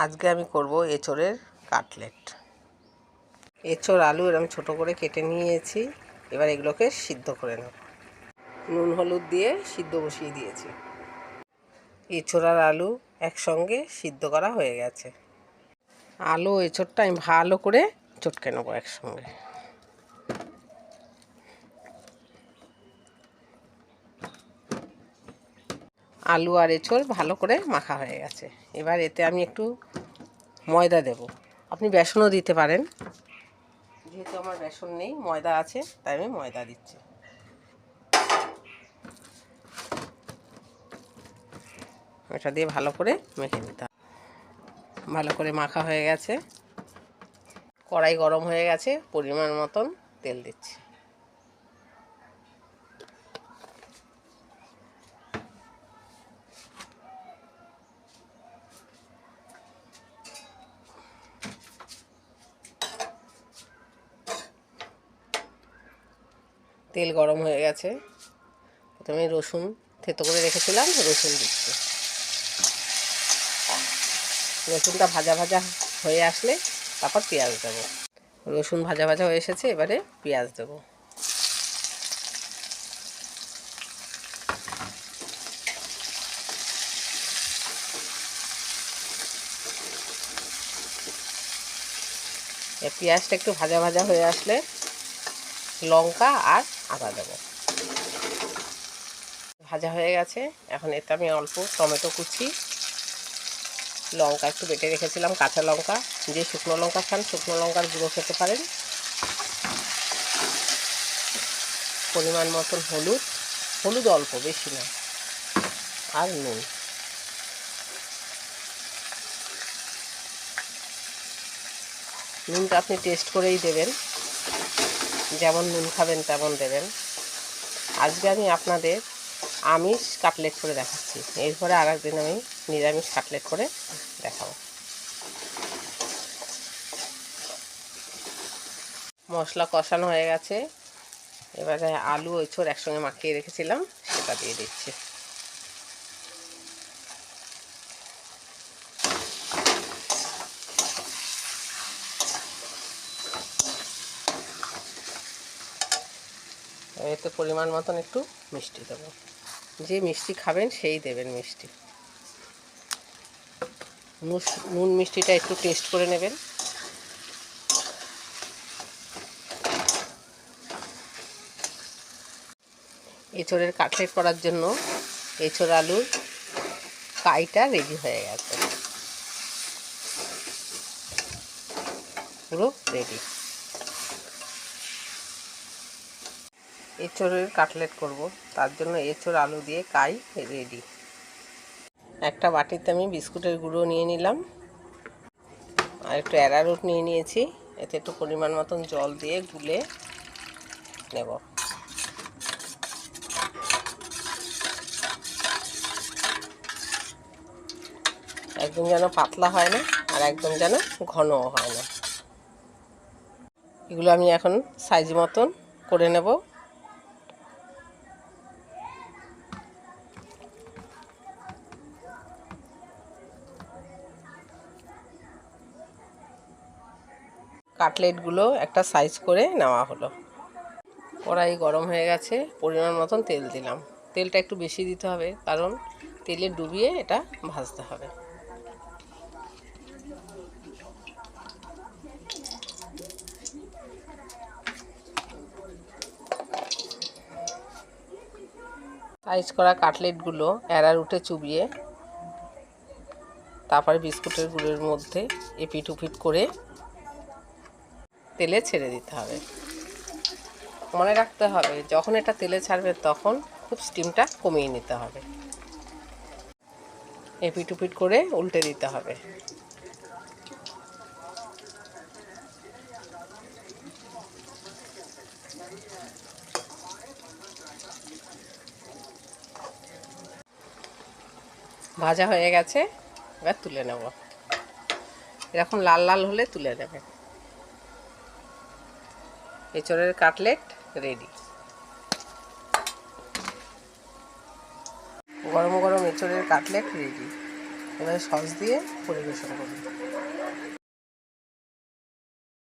আজকে আমি করব এঁচোড়ের কাটলেট। এঁচোড় আলু এরকম ছোট করে কেটে নিয়েছি। এবার এগুলোকে সিদ্ধ করে নেব। নুন হলুদ দিয়ে সিদ্ধ বসিয়ে দিয়েছি। এঁচোড় আর আলু একসঙ্গে সিদ্ধ করা হয়ে গেছে। আলু এঁচোড়টা আমি ভালো করে চটকে নেব একসঙ্গে। আলু আর এঁচোড় ভালো করে মাখা হয়ে গেছে। এবার এতে আমি একটু ময়দা দেব। আপনি বেসনও দিতে পারেন। যেহেতু আমার বেসন নেই, ময়দা আছে, তাই আমি ময়দা দিচ্ছি। এটা দিয়ে ভালো করে মেখে নিতে হবে। ভালো করে মাখা হয়ে গেছে। কড়াই গরম হয়ে গেছে, পরিমাণ মতন তেল দিচ্ছি। তেল গরম হয়ে গেছে। প্রথমে রসুন থেতো করে রেখেছিলাম, রসুন দিচ্ছি। রসুনটা ভাজা ভাজা হয়ে আসলে তারপর পেঁয়াজ দেবো। রসুন ভাজা ভাজা হয়ে এসেছে, এবারে পেঁয়াজ দেবো। পেঁয়াজটা একটু ভাজা ভাজা হয়ে আসলে লঙ্কা আর আদা দেবো। ভাজা হয়ে গেছে। এখন এতে আমি অল্প টমেটো কুচি, লঙ্কা একটু বেটে রেখেছিলাম, কাঁচা লঙ্কা, যে শুকনো লঙ্কা খান শুকনো লঙ্কার গুঁড়ো খেতে পারেন, পরিমাণ মতন হলুদ, হলুদ অল্প, বেশি না, আর নুন। নুনটা আপনি টেস্ট করেই দেবেন, যেমন নুন খাবেন তেমন দেবেন। আজকে আমি আপনাদের আমিষ কাটলেট করে দেখাচ্ছি। এরপরে আর একদিন আমি নিরামিষ কাটলেট করে দেখাবো। মশলা কষানো হয়ে গেছে। এবারে আলু এঁচোড় একসঙ্গে মাখিয়ে রেখেছিলাম, সেটা দিয়ে দিচ্ছি। এতে পরিমাণ মতন একটু মিষ্টি দেবো। যে মিষ্টি খাবেন সেই দেবেন মিষ্টি। নুন মিষ্টিটা একটু টেস্ট করে নেবেন। এঁচোড়ের কাটলেট করার জন্য এঁচোড় আলুর কাইটা রেডি হয়ে গেছে, পুরো রেডি। এঁচোড়ের কাটলেট করব, তার জন্য এঁচোড় আলু দিয়ে কাই রেডি। একটা বাটিতে আমি বিস্কুটের গুঁড়ো নিয়ে নিলাম, আর একটু অ্যারারুট নিয়ে নিয়েছি। এতে একটু পরিমাণ মতন জল দিয়ে গুলে নেব। একদম যেন পাতলা হয় না, আর একদম যেন ঘনও হয় না। এগুলো আমি এখন সাইজ মতন করে নেব। কাটলেটগুলো একটা সাইজ করে নেওয়া হলো। কড়াই গরম হয়ে গেছে, পরিমাণ মতন তেল দিলাম। তেলটা একটু বেশি দিতে হবে, কারণ তেলে ডুবিয়ে এটা ভাজতে হবে। সাইজ করা কাটলেটগুলো অ্যারারুটে চুবিয়ে তারপরে বিস্কুটের গুঁড়োর মধ্যে এপিট উপিট করে তেলে ছেড়ে দিতে হবে। মনে রাখতে হবে, যখন এটা তেলে ছাড়বে তখন খুব স্টিমটা কমিয়ে নিতে হবে। এপিট উপিট করে উল্টে দিতে হবে। ভাজা হয়ে গেছে, এবার তুলে নেব। এরকম লাল লাল হলে তুলে নেবে। এঁচোড়ের কাটলেট রেডি। গরম গরম এঁচোড়ের কাটলেট রেডি। এবারে সস দিয়ে পরিবেশন করুন।